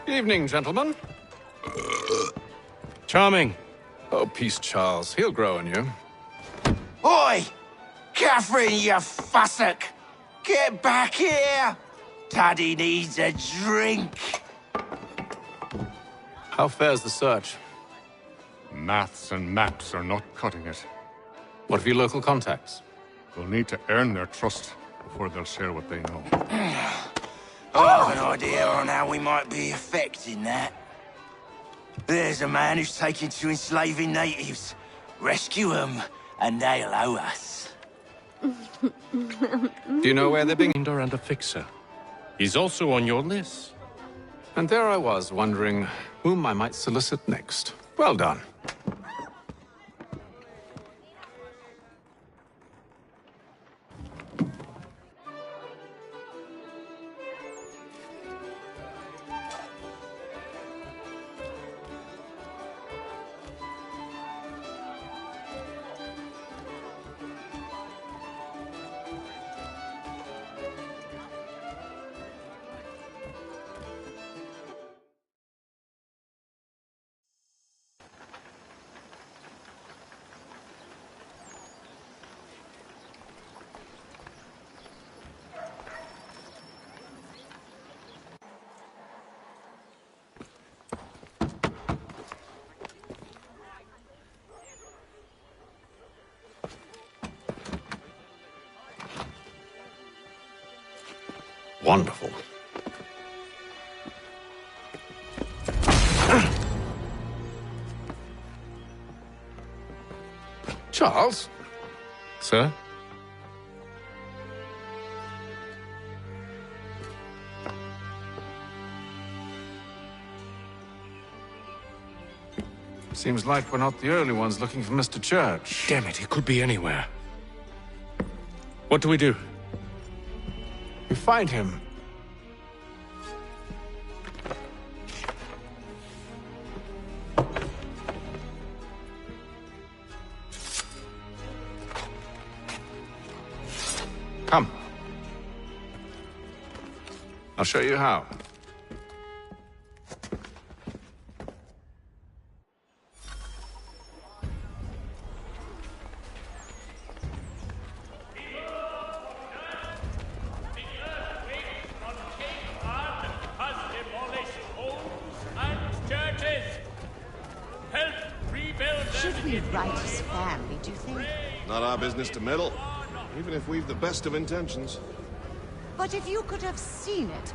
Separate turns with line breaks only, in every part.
Evening, gentlemen.
Charming.
Oh, peace, Charles. He'll grow on you.
Oi! Catherine, you fussock! Get back here! Taddy needs a drink.
How fares the search?
Maths and maps are not cutting it.
What of your local contacts?
We'll need to earn their trust before they'll share what they know.
I have an idea on how we might be affecting that. There's a man who's taken to enslaving natives. Rescue them, and they'll owe us.
Do you know where they're being...
And a fixer. He's also on your list.
And there I was, wondering whom I might solicit next. Well done. Wonderful. Charles?
Sir?
Seems like we're not the only ones looking for Mr. Church.
Damn it, he could be anywhere. What do we do?
We find him. Come. I'll show you how.
Should we right his family, do you think?
Not our business to meddle, even if we've the best of intentions.
But if you could have seen it,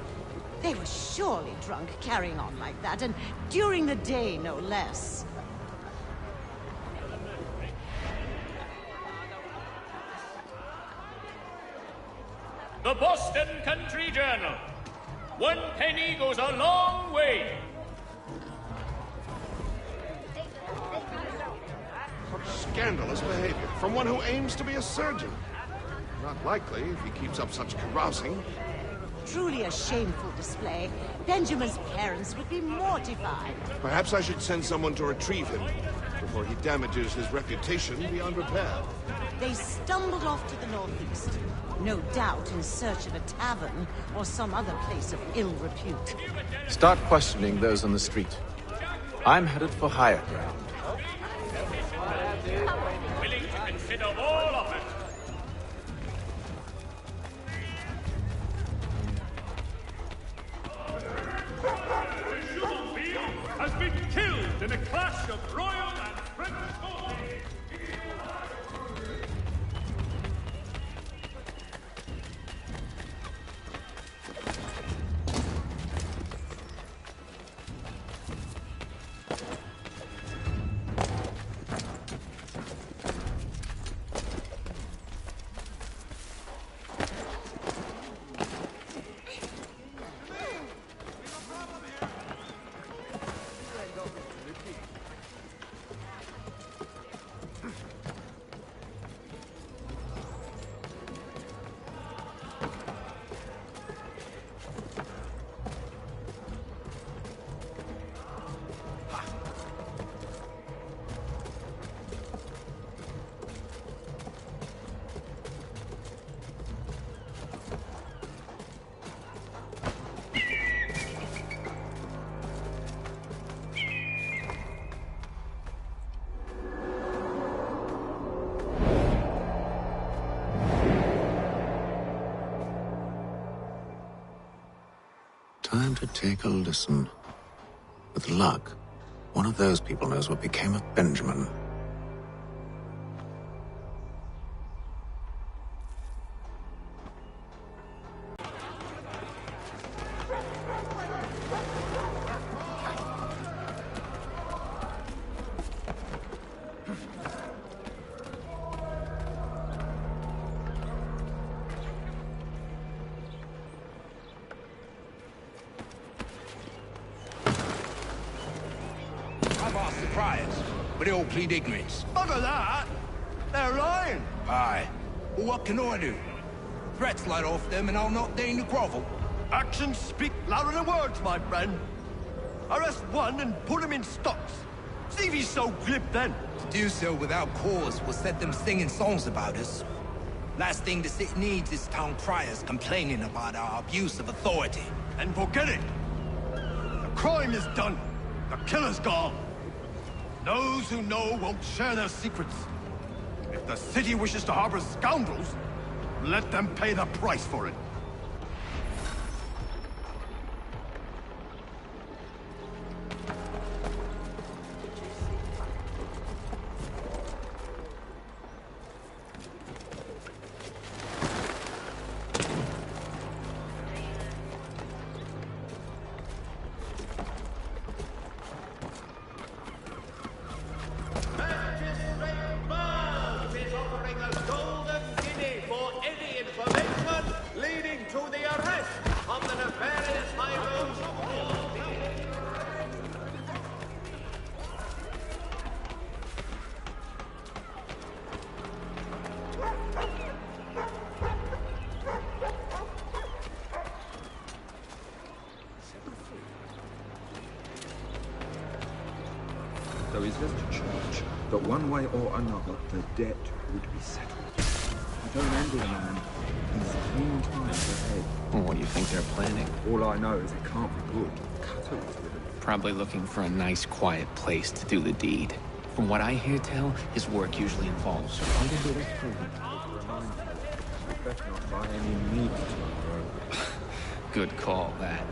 they were surely drunk carrying on like that, and during the day, no less.
The Boston Country Journal. 1 penny goes a long way.
Scandalous behavior from one who aims to be a surgeon. Not likely if he keeps up such carousing.
Truly a shameful display. Benjamin's parents would be mortified.
Perhaps I should send someone to retrieve him before he damages his reputation beyond repair.
They stumbled off to the northeast, no doubt in search of a tavern or some other place of ill repute.
Start questioning those on the street. I'm headed for higher ground.
Willing to consider all of it. Jumonville has been killed in a clash of royal and French forces.
to take a listen. With luck, one of those people knows what became of Benjamin.
I've asked the priors, but they all plead ignorance.
Bugger that! They're lying!
Aye. Well, what can I do? Threats light off them and I'll not deign to grovel.
Actions speak louder than words, my friend. Arrest one and put him in stocks. See if he's so glib then.
To do so without cause will set them singing songs about us. Last thing the city needs is town criers complaining about our abuse of authority.
And forget it. The crime is done. The killer's gone. Those who know won't share their secrets. If the city wishes to harbor scoundrels, let them pay the price for it.
Is offering a golden guinea for any information leading to the arrest of the nefarious Highroads.
So he's left to church that one way or another the debt would be settled. I don't envy the man. He's 10 times ahead.
Well, what do you think they're planning?
All I know is it can't be good. Cut it with him.
Probably looking for a nice, quiet place to do the deed. From what I hear tell, his work usually involves quite a bit of proving.
Better not by any means tomorrow.
Good call, that.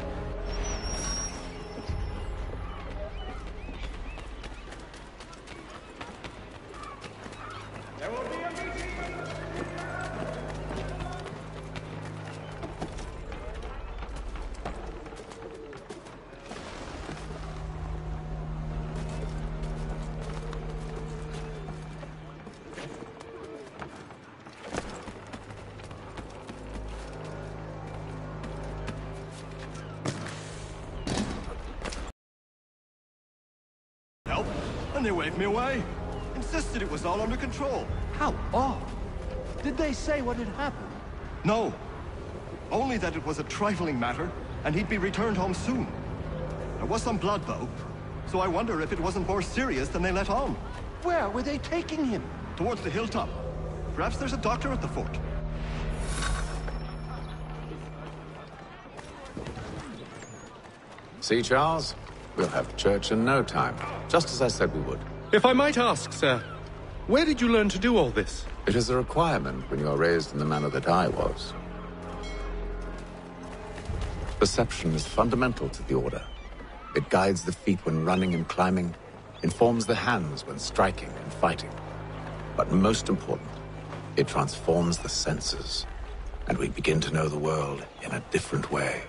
Help, and they waved me away. Insisted it was all under control.
How odd. Did they say what had happened?
No. Only that it was a trifling matter, and he'd be returned home soon. There was some blood, though, so I wonder if it wasn't more serious than they let on.
Where were they taking him?
Towards the hilltop. Perhaps there's a doctor at the fort.
See, Charles? We'll have church in no time, just as I said we would.
If I might ask, sir, where did you learn to do all this?
It is a requirement when you are raised in the manner that I was. Perception is fundamental to the Order. It guides the feet when running and climbing, informs the hands when striking and fighting. But most important, it transforms the senses, and we begin to know the world in a different way.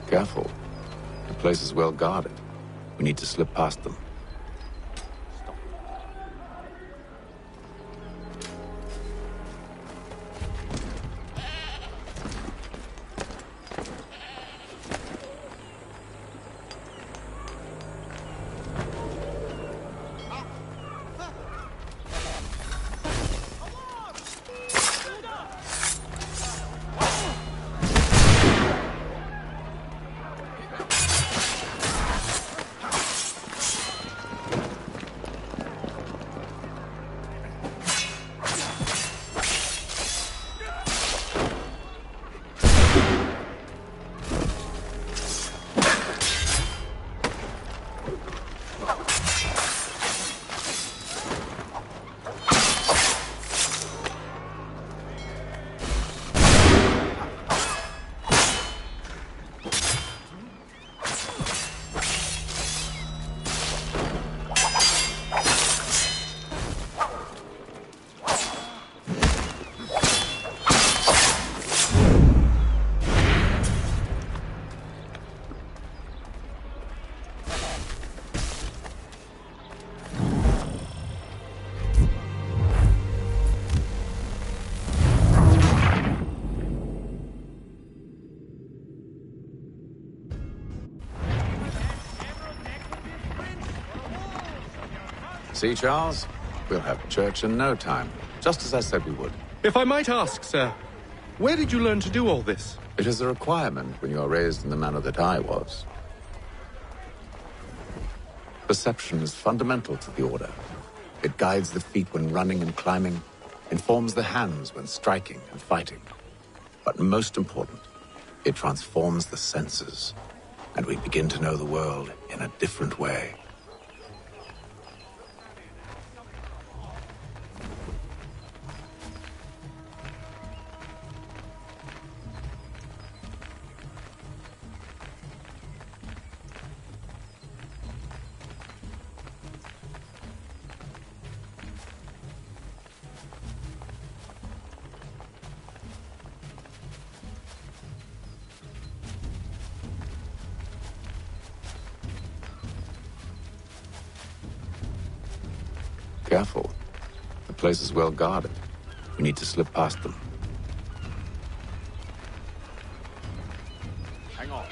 Careful. The place is well guarded. We need to slip past them. See, Charles? We'll have church in no time, just as I said we would.
If I might ask, sir, where did you learn to do all this?
It is a requirement when you are raised in the manner that I was. Perception is fundamental to the Order. It guides the feet when running and climbing, informs the hands when striking and fighting. But most important, it transforms the senses, and we begin to know the world in a different way. Careful. The place is well guarded. We need to slip past them. Hang on.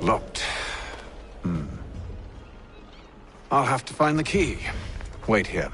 Locked. I'll have to find the key. Wait here.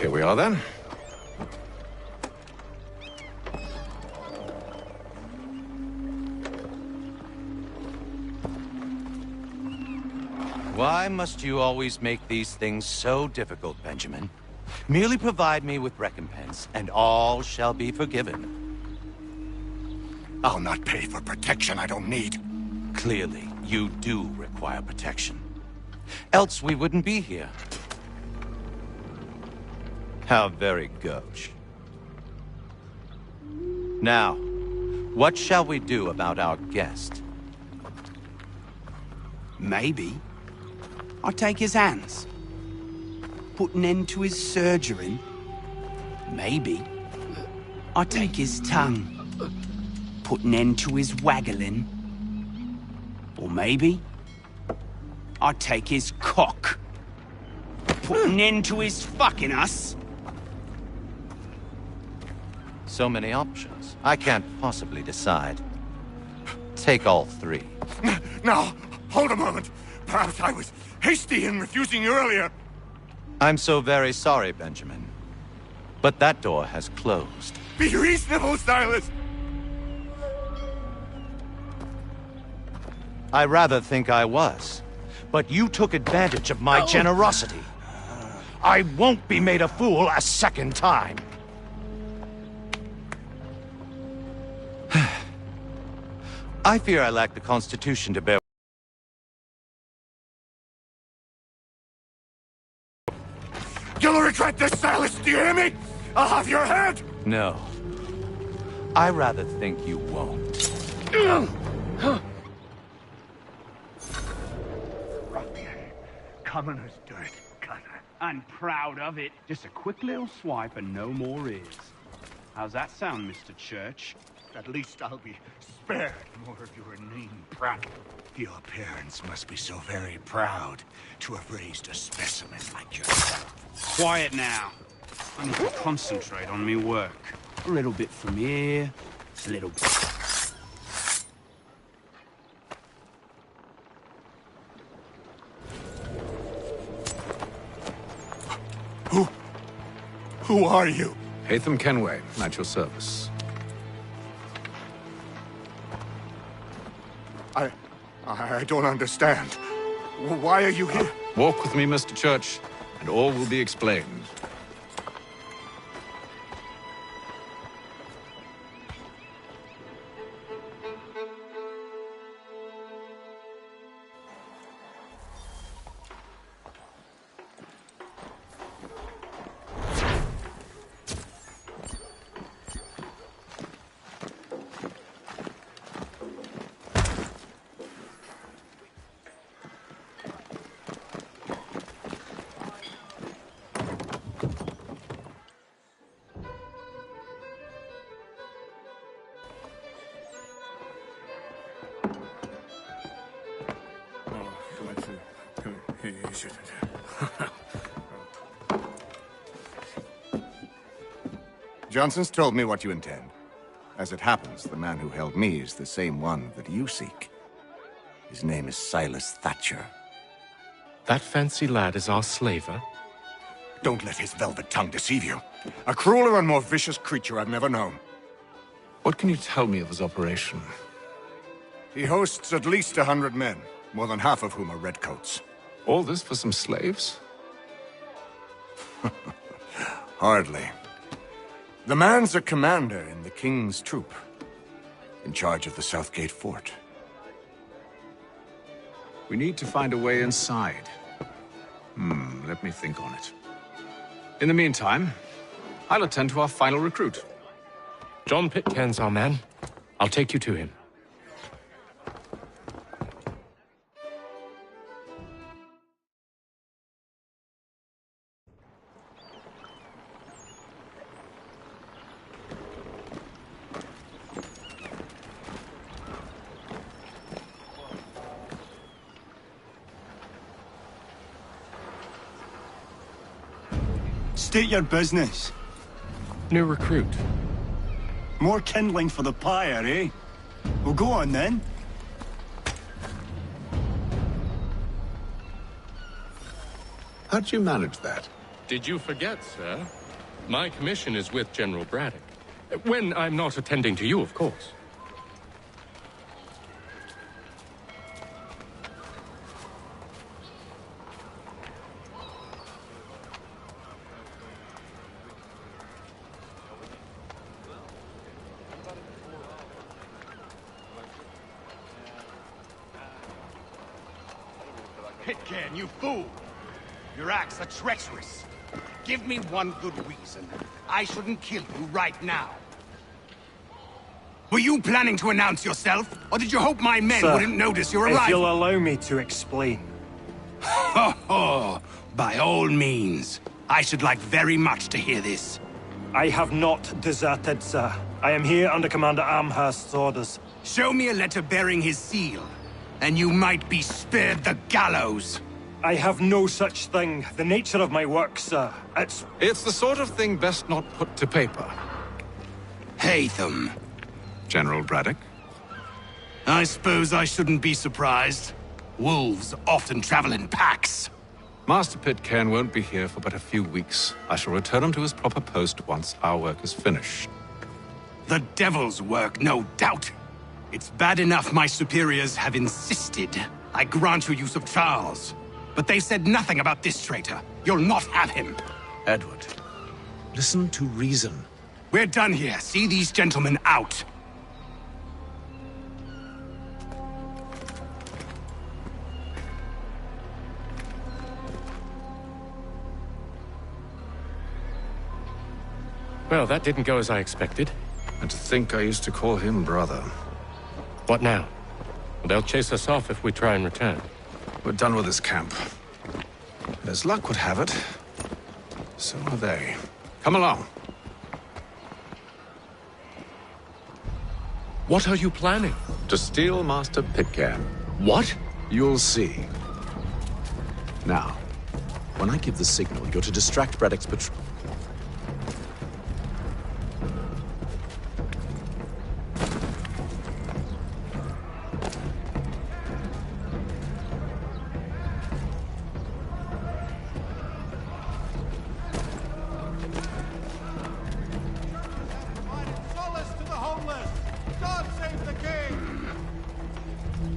Here we are, then.
Why must you always make these things so difficult, Benjamin? Merely provide me with recompense, and all shall be forgiven.
I'll not pay for protection I don't need.
Clearly, you do require protection. Else we wouldn't be here. How very gauche. Now, what shall we do about our guest?
Maybe I take his hands, put an end to his surgery, Maybe. I take his tongue. Put an end to his waggling. Or maybe I take his cock. Put an end to his fucking us.
So many options. I can't possibly decide. Take all three.
Now, hold a moment. Perhaps I was hasty in refusing you earlier.
I'm so very sorry, Benjamin. But that door has closed.
Be reasonable, Silas!
I rather think I was. But you took advantage of my generosity. I won't be made a fool a second time. I fear I lack the constitution to bear.
You'll regret this, Silas, do you hear me? I'll have your head!
No. I rather think you won't.
Ruffian. Commoner's dirt, cutter. And proud of it. Just a quick little swipe and no more is. How's that sound, Mr. Church?
At least I'll be spared more of your inane prattle. Your parents must be so very proud to have raised a specimen like yourself.
Quiet now. I need to concentrate on me work. A little bit from here, a little bit.
Who are you?
Hatham Kenway, at your service.
I don't understand. Why are you here?
Walk with me, Mr. Church, and all will be explained.
Johnson's told me what you intend. As it happens, the man who held me is the same one that you seek. His name is Silas Thatcher.
That fancy lad is our slaver?
Don't let his velvet tongue deceive you. A crueler and more vicious creature I've never known.
What can you tell me of his operation?
He hosts at least 100 men, more than half of whom are redcoats.
All this for some slaves?
Hardly. The man's a commander in the King's troop, in charge of the Southgate Fort.
We need to find a way inside. Let me think on it. In the meantime, I'll attend to our final recruit.
John Pitcairn's our man. I'll take you to him.
State your business.
New recruit.
More kindling for the pyre, eh? Well, go on then.
How'd you manage that?
Did you forget, sir? My commission is with General Braddock. When I'm not attending to you, of course.
Pitcairn, you fool! Your acts are treacherous. Give me one good reason. I shouldn't kill you right now. Were you planning to announce yourself? Or did you hope my men wouldn't notice your arrival?
If you'll allow me to explain.
Ho ho! By all means. I should like very much to hear this.
I have not deserted, sir. I am here under Commander Amherst's orders.
Show me a letter bearing his seal, and you might be spared the gallows.
I have no such thing. The nature of my work, sir,
It's the sort of thing best not put to paper.
Hatham.
General Braddock?
I suppose I shouldn't be surprised. Wolves often travel in packs.
Master Pitcairn won't be here for but a few weeks. I shall return him to his proper post once our work is finished.
The devil's work, no doubt. It's bad enough my superiors have insisted I grant you use of Charles. But they said nothing about this traitor. You'll not have him.
Edward, listen to reason.
We're done here. See these gentlemen out.
Well, that didn't go as I expected.
And to think I used to call him brother.
What now? They'll chase us off if we try and return.
We're done with this camp. And as luck would have it, so are they. Come along.
What are you planning?
To steal Master Pitcairn.
What?
You'll see. Now, when I give the signal, you're to distract Braddock's patrol.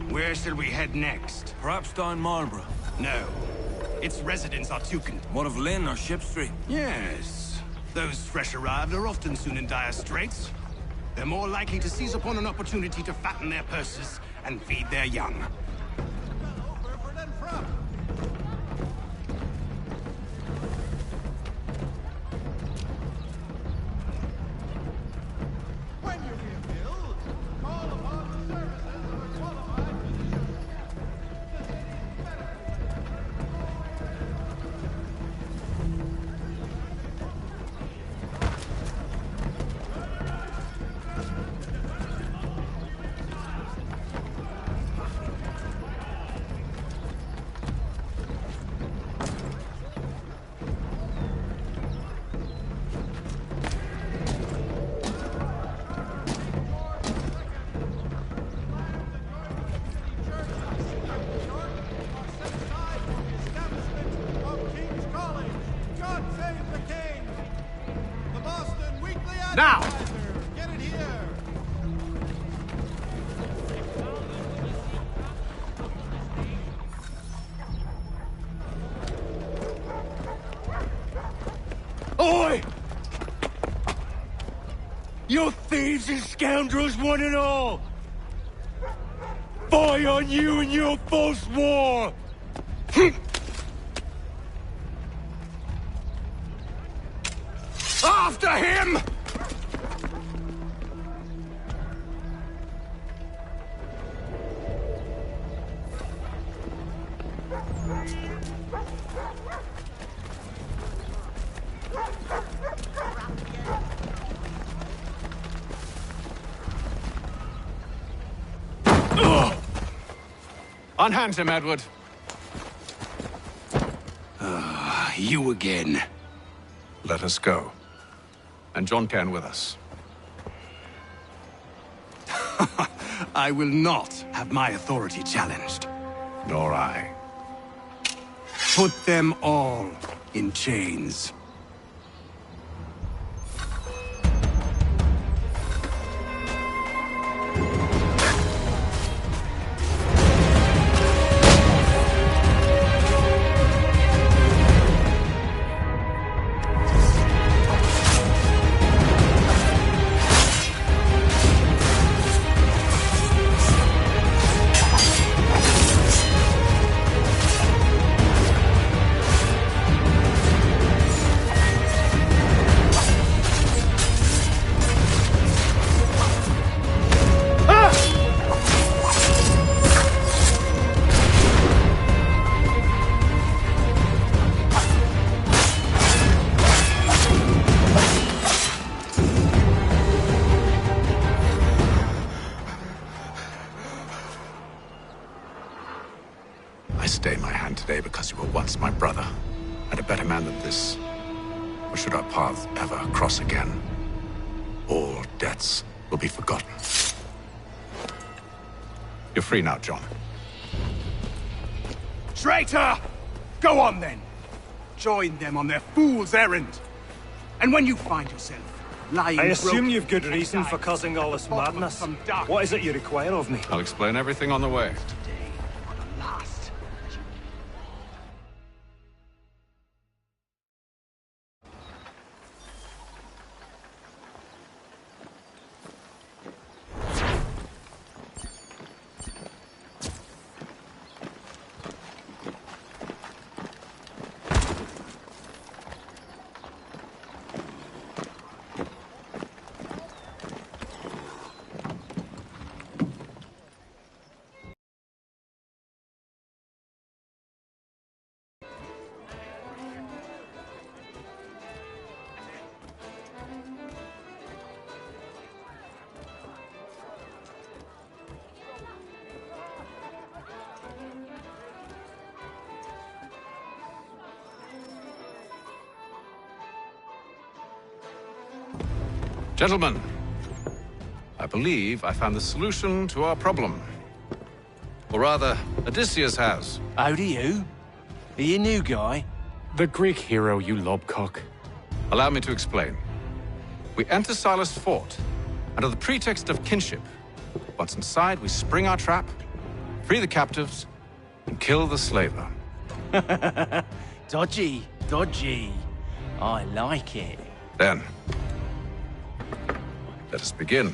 Where shall we head next?
Perhaps down Marlborough.
No. Its residents are Toucan.
What of Lynn or Ship Street?
Yes. Those fresh arrived are often soon in dire straits. They're more likely to seize upon an opportunity to fatten their purses and feed their young. Now!
Get it here!
Oi! You thieves and scoundrels, one and all! Fire on you and your false war!
After him!
Unhand him, Edward.
You again.
Let us go. And John Cairn with us.
I will not have my authority challenged.
Nor I.
Put them all in chains.
today because you were once my brother, and a better man than this. Or should our paths ever cross again, all debts will be forgotten. You're free now, John.
Traitor! Go on then. Join them on their fool's errand. And when you find yourself lying
I assume
broken
you've good reason for causing all this madness. What is it you require of me?
I'll explain everything on the way. Gentlemen, I believe I found the solution to our problem. Or rather, Odysseus has.
How do you? Are you a new guy?
The Greek hero, you lobcock.
Allow me to explain. We enter Silas' fort, under the pretext of kinship. Once inside, we spring our trap, free the captives, and kill the slaver.
Dodgy, dodgy. I like it.
Then, let us begin.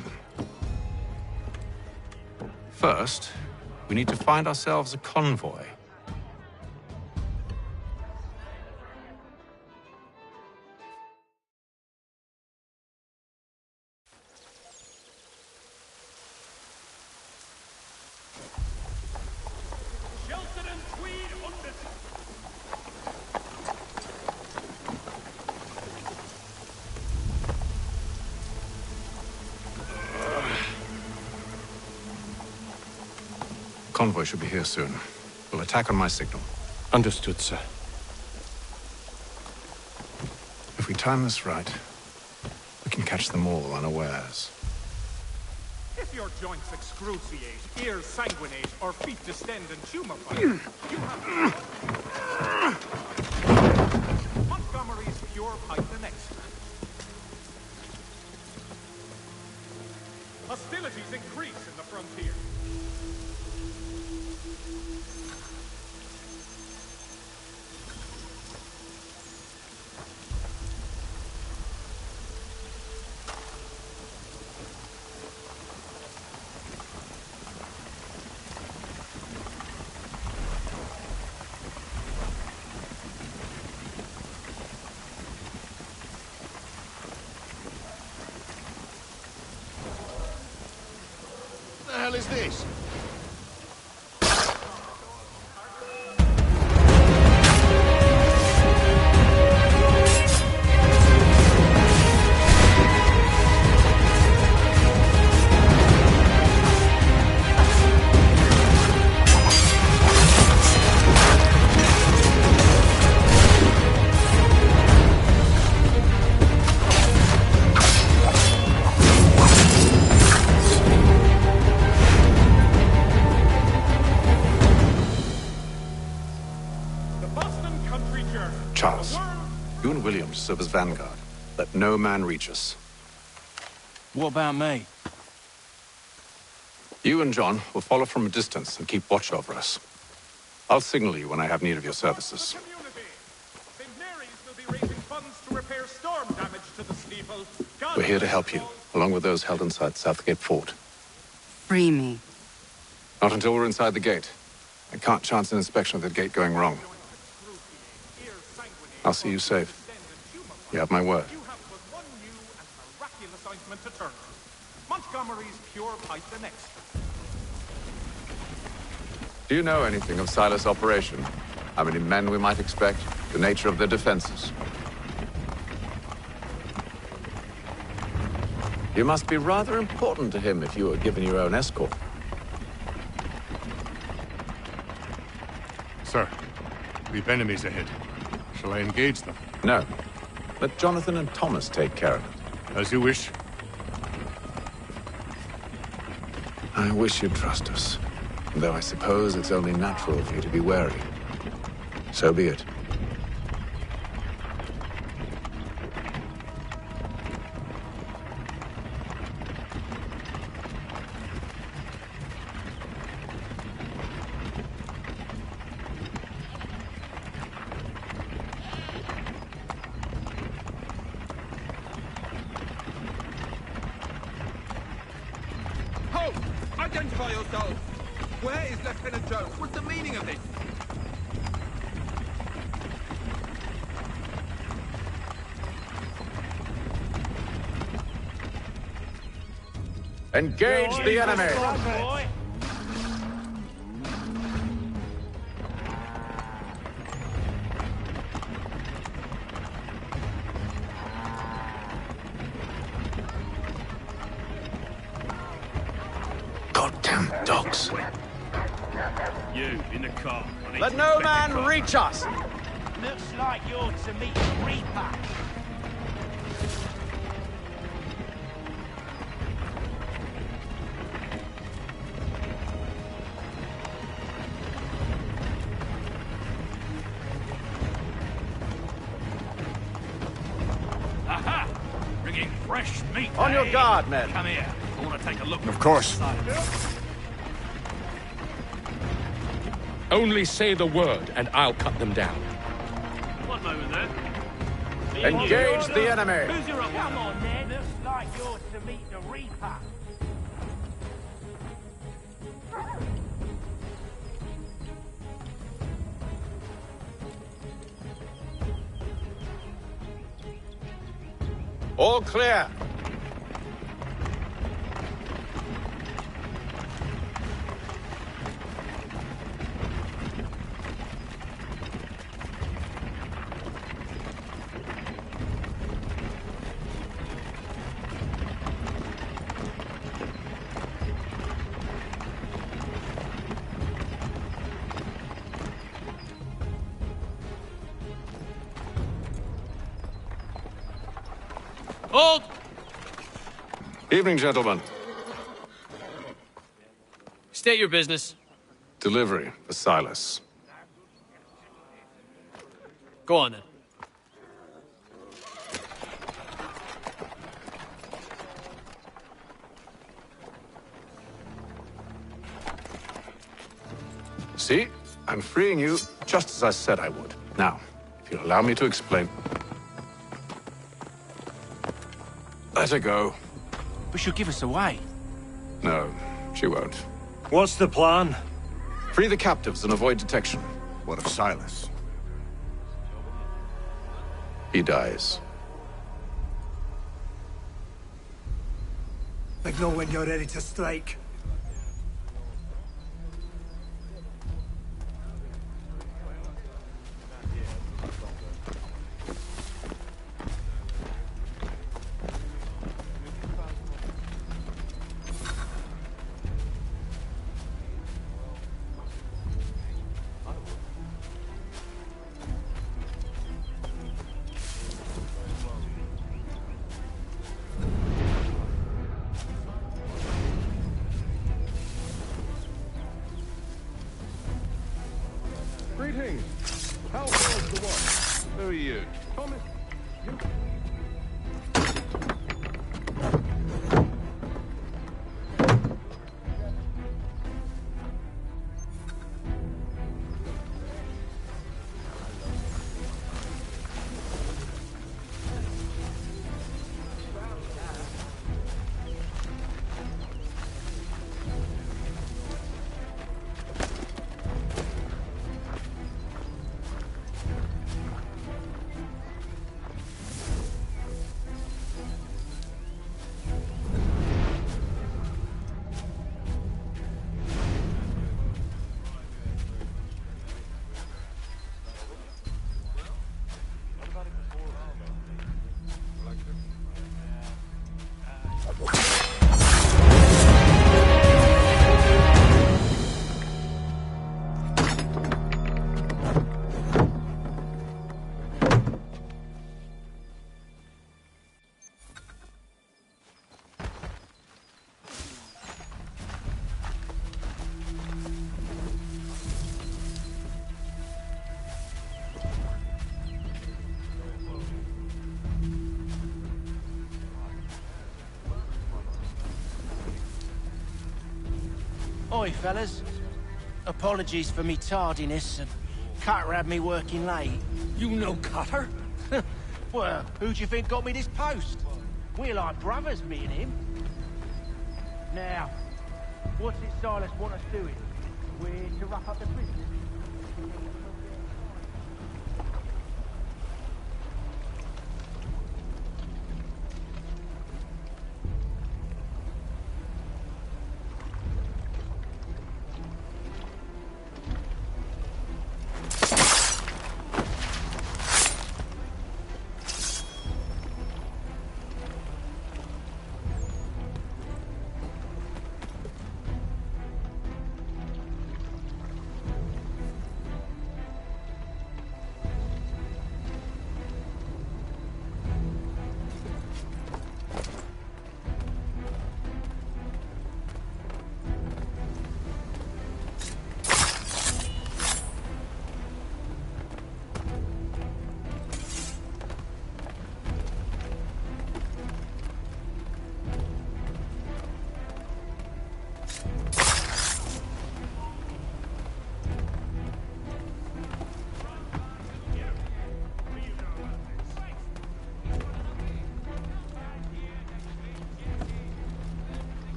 First, we need to find ourselves a convoy. Convoy should be here soon. We'll attack on my signal.
Understood, sir.
If we time this right, we can catch them all unawares.
If your joints excruciate, ears sanguinate, or feet distend and tumefy, you have Montgomery's Pure Python Extra. Hostilities increase in the frontier.
What the hell is this?
Charles, you and Williams serve as vanguard. Let no man reach us.
What about me?
You and John will follow from a distance and keep watch over us. I'll signal you when I have need of your services. We're here to help you, along with those held inside Southgate Fort.
Free me.
Not until we're inside the gate. I can't chance an inspection of the gate going wrong. I'll see you safe. You have my word.
Montgomery's Pure Python Extra.
Do you know anything of Silas' operation? How many men we might expect? The nature of their defenses? You must be rather important to him if you were given your own escort.
Sir, We've enemies ahead. Shall I engage them?
No. Let Jonathan and Thomas take care of it.
As you wish.
I wish you'd trust us. Though I suppose it's only natural for you to be wary. So be it.
Halt! Identify yourselves! Where is Lieutenant Jones? What's the meaning of this?
Engage the enemy! Goddamn dogs.
You, in the car.
Let no man reach us!
Looks like you're to meet the Reaper.
Aha! Bringing fresh meat.
On your guard, men.
Come here. I want to take a look.
Of course.
Only say the word, and I'll cut them down.
One moment then.
Engage the enemy!
Who's your Come on, then. Looks like you're to meet the Reaper.
All clear.
Hold!
Evening, gentlemen.
State your business.
Delivery for Silas.
Go on, then.
See? I'm freeing you just as I said I would. Now, if you'll allow me to explain. Let her go.
But she'll give us away.
No, she won't.
What's the plan?
Free the captives and avoid detection.
What of Silas?
He dies.
Signal when you're ready to strike.
Greetings. How was the walk? Who are you? Thomas?
Oi, fellas. Apologies for me tardiness. Cutter had me working late.
You know Cutter?
Well, who do you think got me this post? We're like brothers, me and him. Now, what's it Silas want us doing? We're to wrap up the business.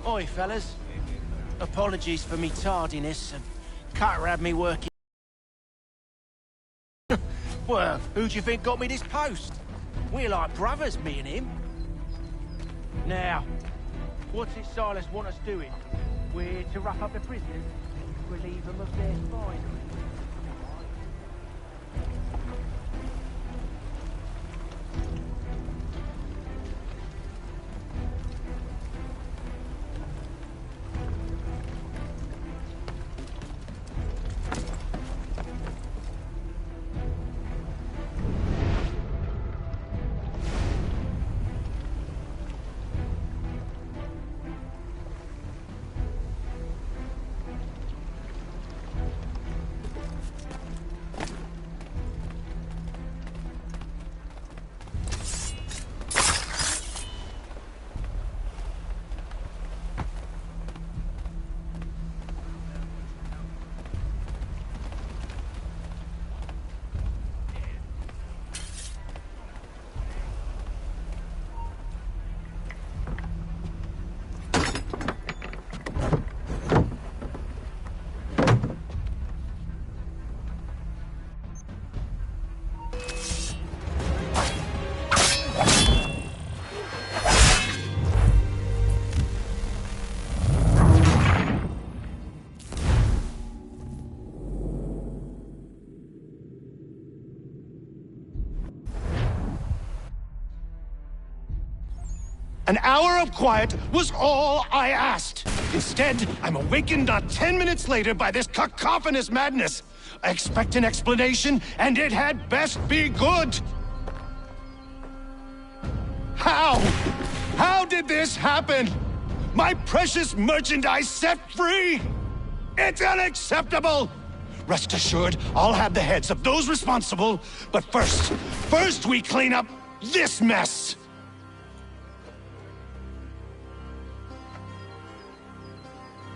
Oi, fellas. Apologies for me tardiness. Cutter had me working. Well, who do you think got me this post? We're like brothers, me and him. Now, what's it Silas want us doing? We're to wrap up the prisoners, relieve them of their fine.
An hour of quiet was all I asked. Instead, I'm awakened not 10 minutes later by this cacophonous madness. I expect an explanation, and it had best be good. How? How did this happen? My precious merchandise set free? It's unacceptable! Rest assured, I'll have the heads of those responsible, but first we clean up this mess!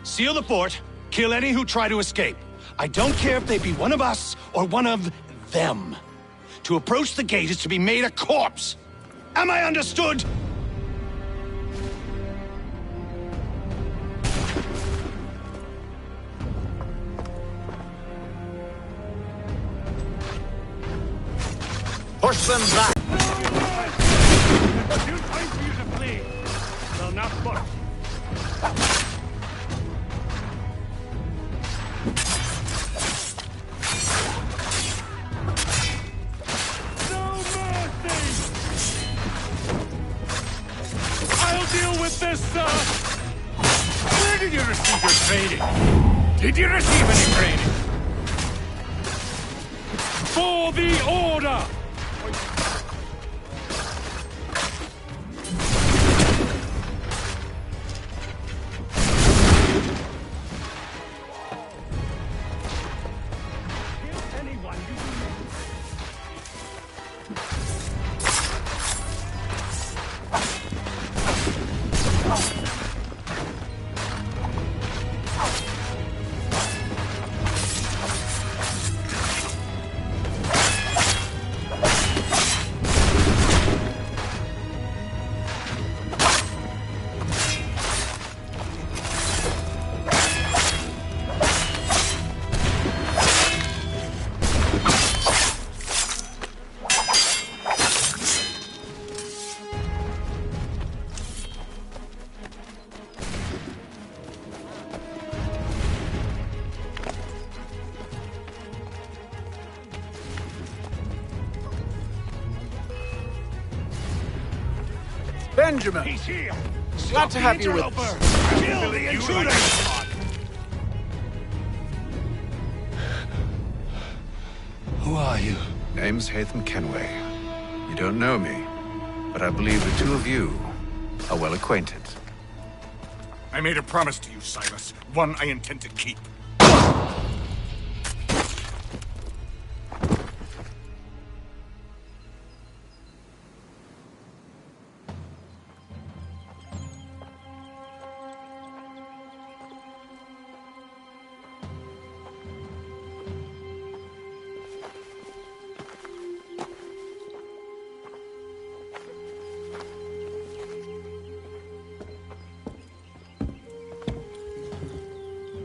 Seal the fort, kill any who try to escape. I don't care if they be one of us or one of them. To approach the gate is to be made a corpse. Am I understood?
Push them back!
Too time for you to flee. Well, not much.
I'll deal with this, sir! Where did you receive your training? Did you receive any training? For the Order!
Benjamin!
He's here!
Glad to have you with us.
Kill the intruder!
Who are you? Name's Hatham Kenway. You don't know me, but I believe the two of you are well acquainted.
I made a promise to you, Silas. One I intend to keep.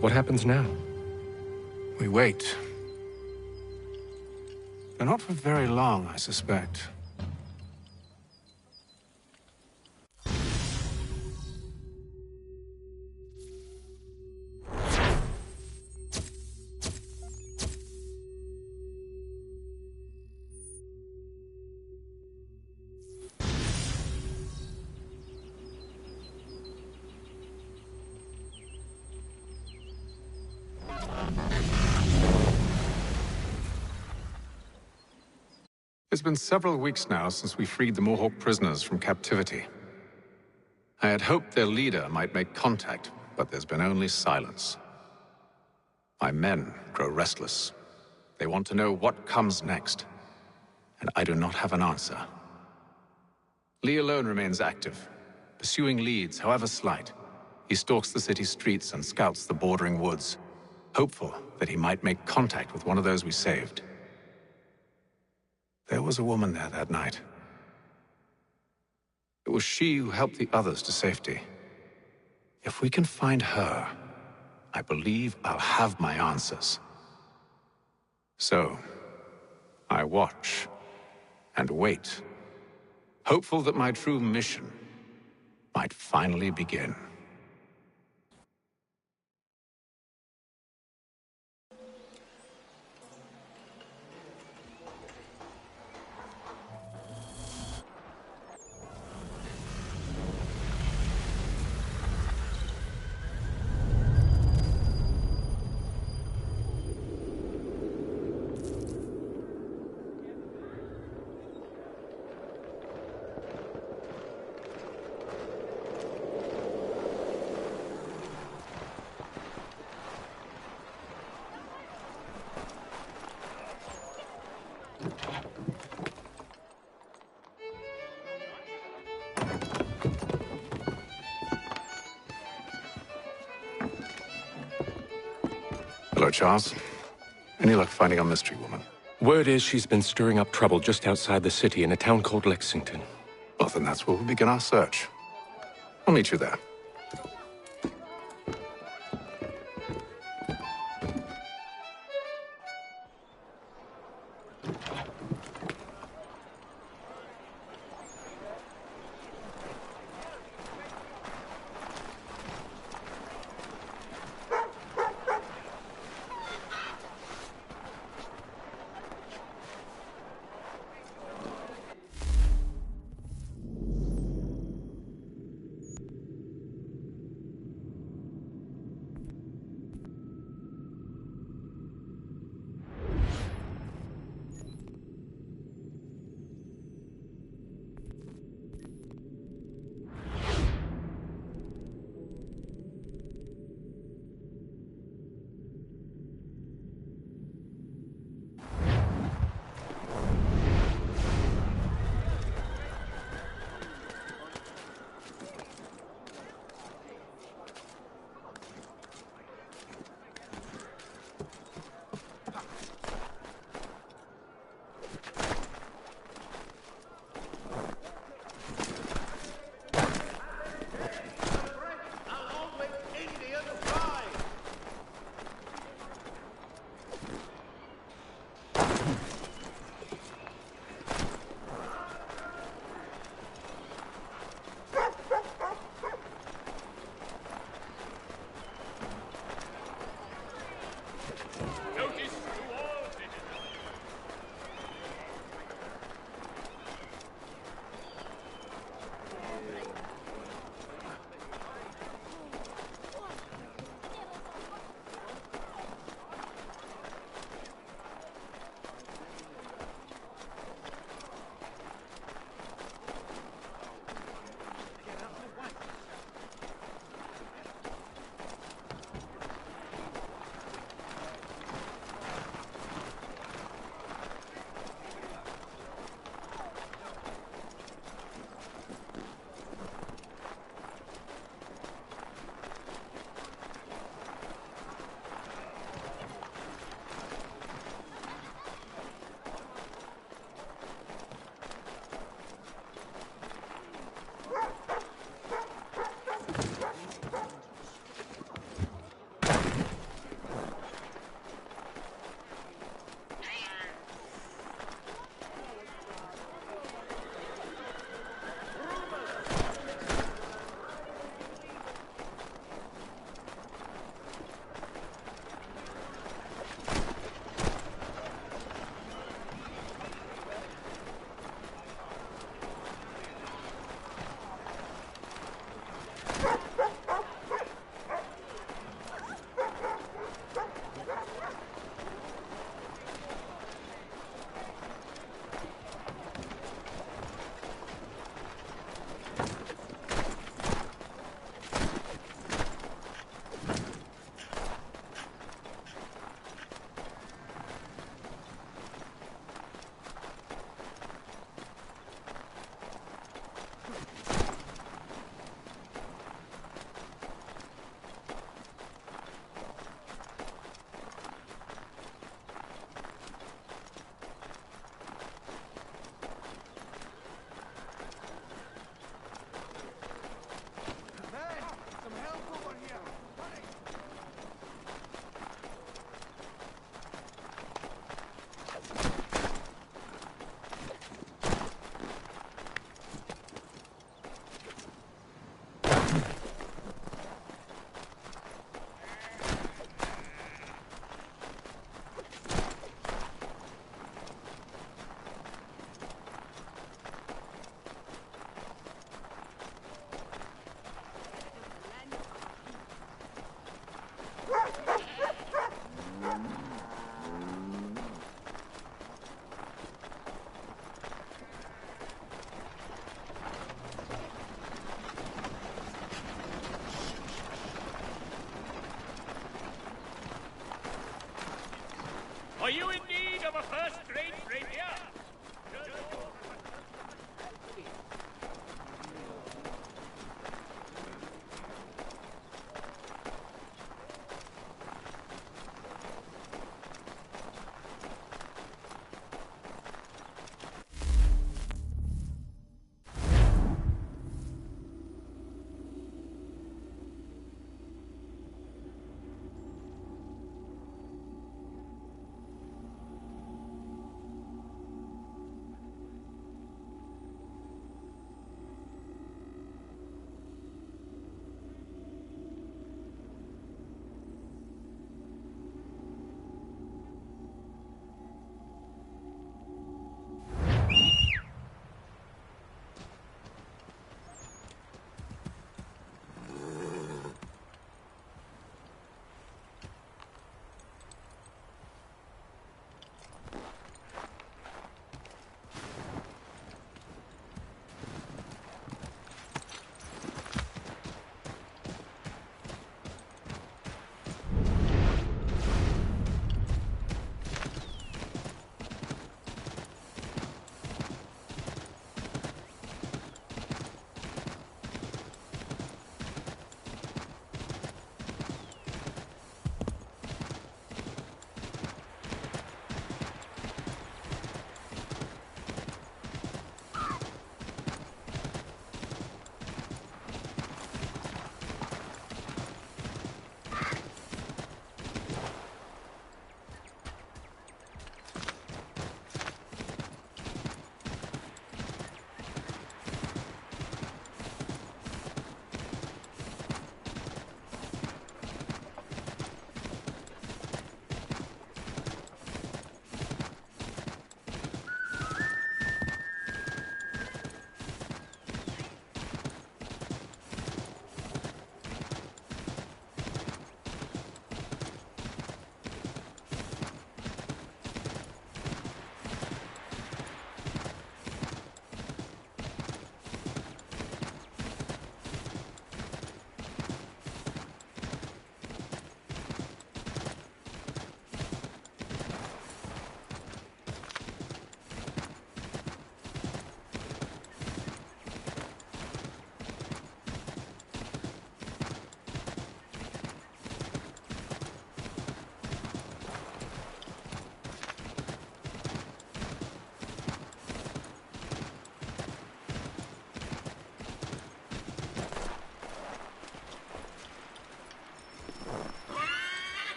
What happens now?
We wait. But not for very long, I suspect. It's been several weeks now since we freed the Mohawk prisoners from captivity. I had hoped their leader might make contact, but there's been only silence. My men grow restless. They want to know what comes next, and I do not have an answer. Lee alone remains active, pursuing leads, however slight. He stalks the city streets and scouts the bordering woods, hopeful that he might make contact with one of those we saved. There was a woman there that night. It was she who helped the others to safety. If we can find her, I believe I'll have my answers. So, I watch and wait, hopeful that my true mission might finally begin. Hello, Charles. Any luck finding our mystery woman?
Word is she's been stirring up trouble just outside the city in a town called Lexington.
Well, then that's where we'll begin our search. I'll meet you there.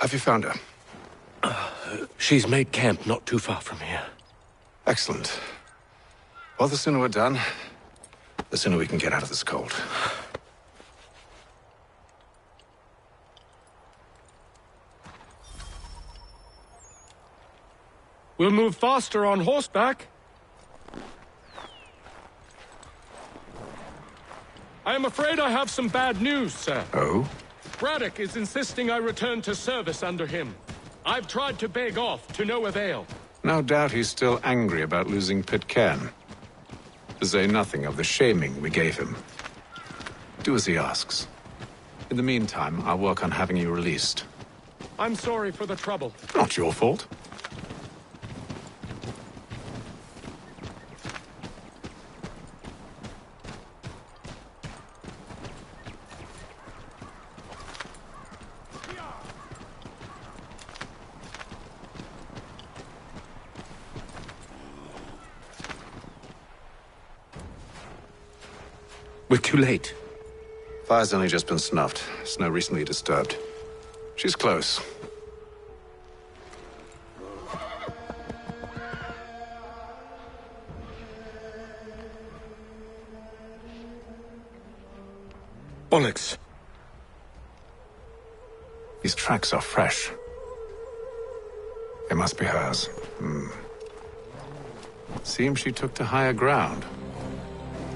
Have you found her?
She's made camp not too far from here.
Excellent. Well, the sooner we're done, the sooner we can get out of this cold.
We'll move faster on horseback. I am afraid I have some bad news, sir.
Oh?
Braddock is insisting I return to service under him. I've tried to beg off, to no avail.
No doubt he's still angry about losing Pitcairn. To say nothing of the shaming we gave him. Do as he asks. In the meantime, I'll work on having you released.
I'm sorry for the trouble.
Not your fault.
We're too late.
Fire's only just been snuffed. Snow recently disturbed. She's close.
Bollocks.
These tracks are fresh. They must be hers. Seems she took to higher ground.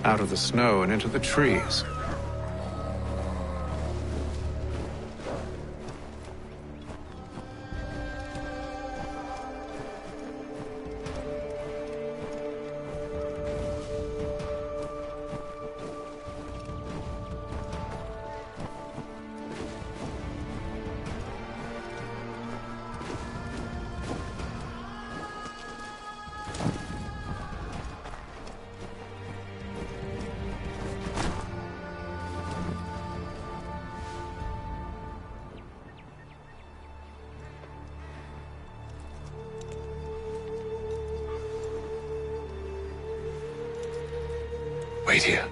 Out of the snow and into the trees. Wait here.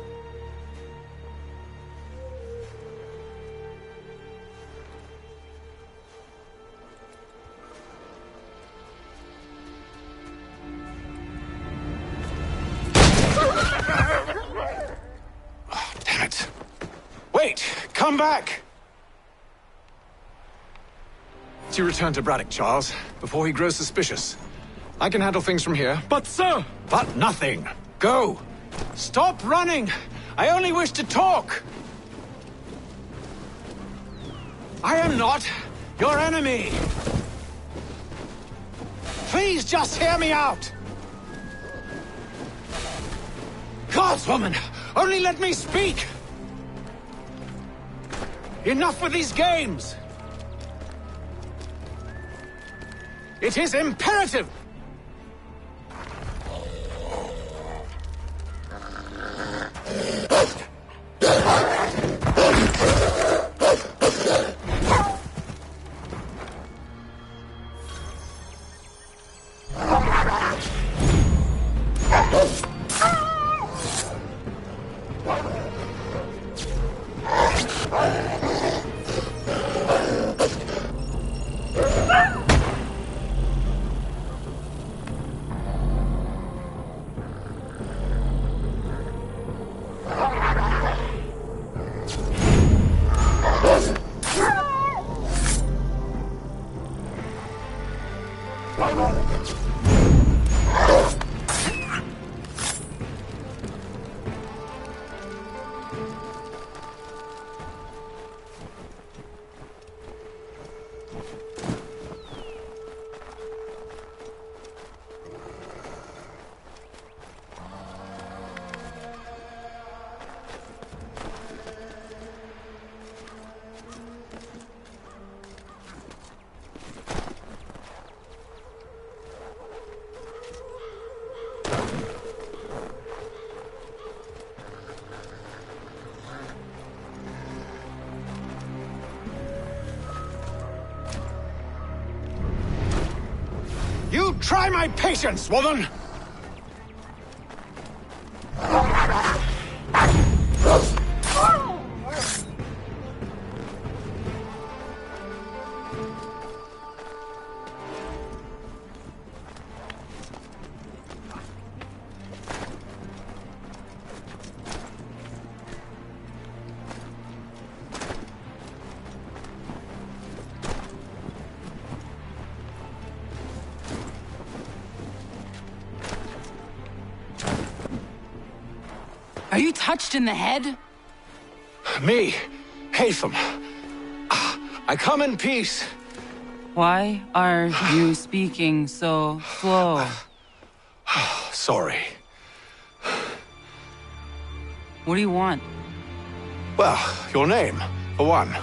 Oh, damn it. Wait! Come back! You return to Braddock, Charles, before he grows suspicious. I can handle things from here.
But, sir!
But nothing. Go! Stop running! I only wish to talk! I am not your enemy! Please just hear me out! Gods, woman! Only let me speak! Enough with these games! It is imperative! You try my patience, woman!
Are you touched in the head?
Me, Hatham. I come in peace.
Why are you speaking so slow?
Sorry.
What do you want?
Well, your name, for one.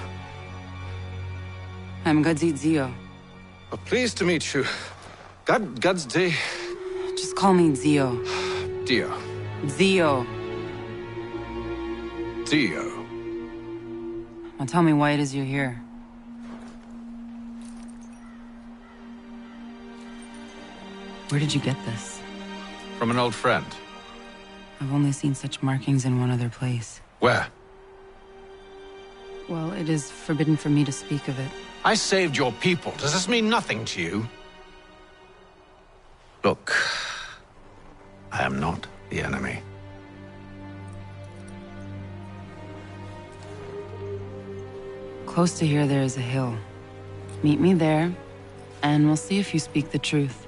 I'm Gadzit Zio.
Well, pleased to meet you. Gadsdi.
Just call me Zio.
Dio.
Zio.
Dio.
Now tell me why it is you're here. Where did you get this?
From an old friend.
I've only seen such markings in one other place.
Where?
Well, it is forbidden for me to speak of it.
I saved your people. Does this mean nothing to you? Look, I am not the enemy.
Close to here, there is a hill. Meet me there, and we'll see if you speak the truth.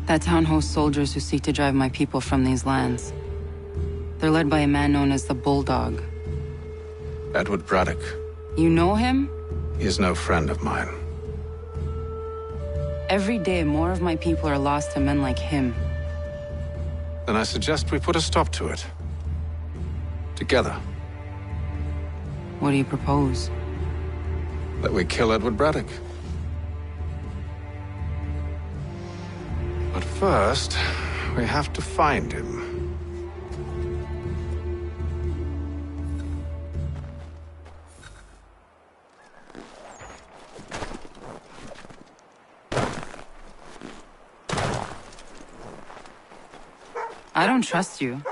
That town hosts soldiers who seek to drive my people from these lands. They're led by a man known as the Bulldog.
Edward Braddock.
You know him?
He is no friend of mine.
Every day, more of my people are lost to men like him.
Then I suggest we put a stop to it. Together.
What do you propose?
That we kill Edward Braddock. But first, we have to find him.
I don't trust you.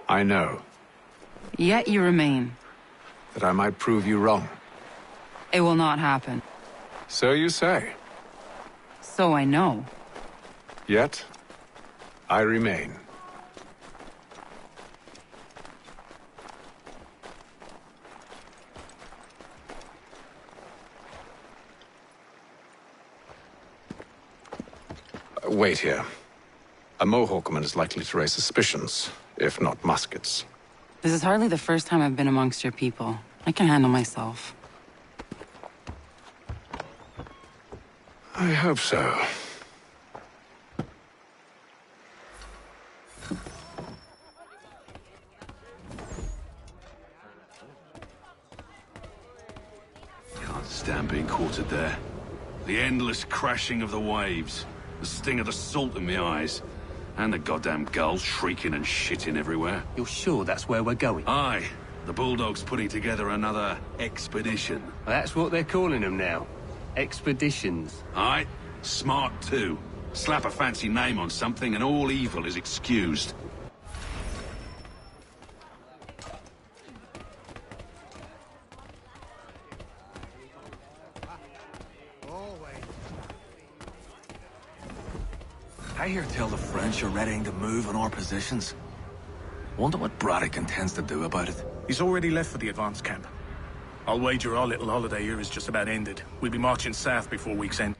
I know.
Yet you remain.
That I might prove you wrong.
It will not happen.
So you say.
So I know.
Yet, I remain. Wait here. A Mohawkman is likely to raise suspicions, if not muskets.
This is hardly the first time I've been amongst your people. I can handle myself.
I hope so.
Can't stand being quartered there. The endless crashing of the waves, the sting of the salt in my eyes, and the goddamn gulls shrieking and shitting everywhere.
You're sure that's where we're going?
Aye. The Bulldog's putting together another expedition.
Well, that's what they're calling them now. Expeditions.
Aye. Smart too. Slap a fancy name on something and all evil is excused.
I hear tell the French are readying to move on our positions. Wonder what Braddock intends to do about it.
He's already left for the advance camp. I'll wager our little holiday here is just about ended. We'll be marching south before week's end.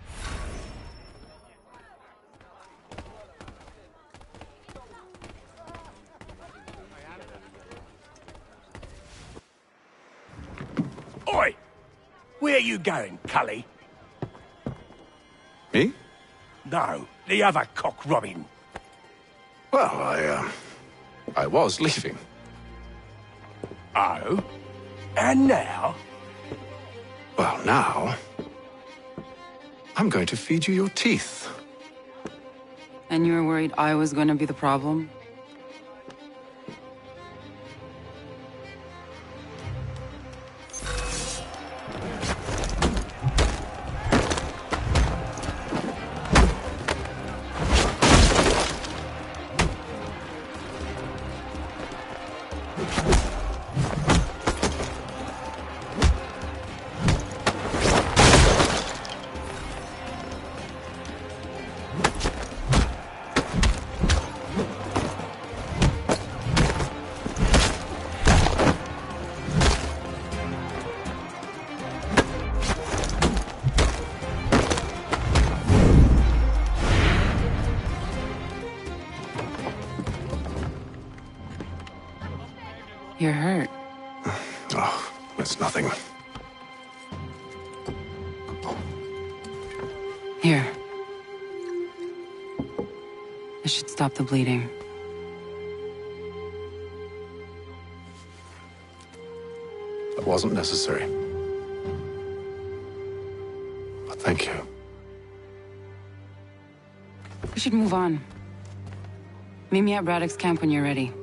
Oi! Where are you going, Cully?
Me?
No, the other cock Robin.
Well, I was leaving.
Oh? And now?
Well, now... I'm going to feed you your teeth.
And you were worried I was going to be the problem? You're hurt.
Oh, it's nothing.
Here. This should stop the bleeding.
It wasn't necessary. But thank you.
We should move on. Meet me at Braddock's camp when you're ready.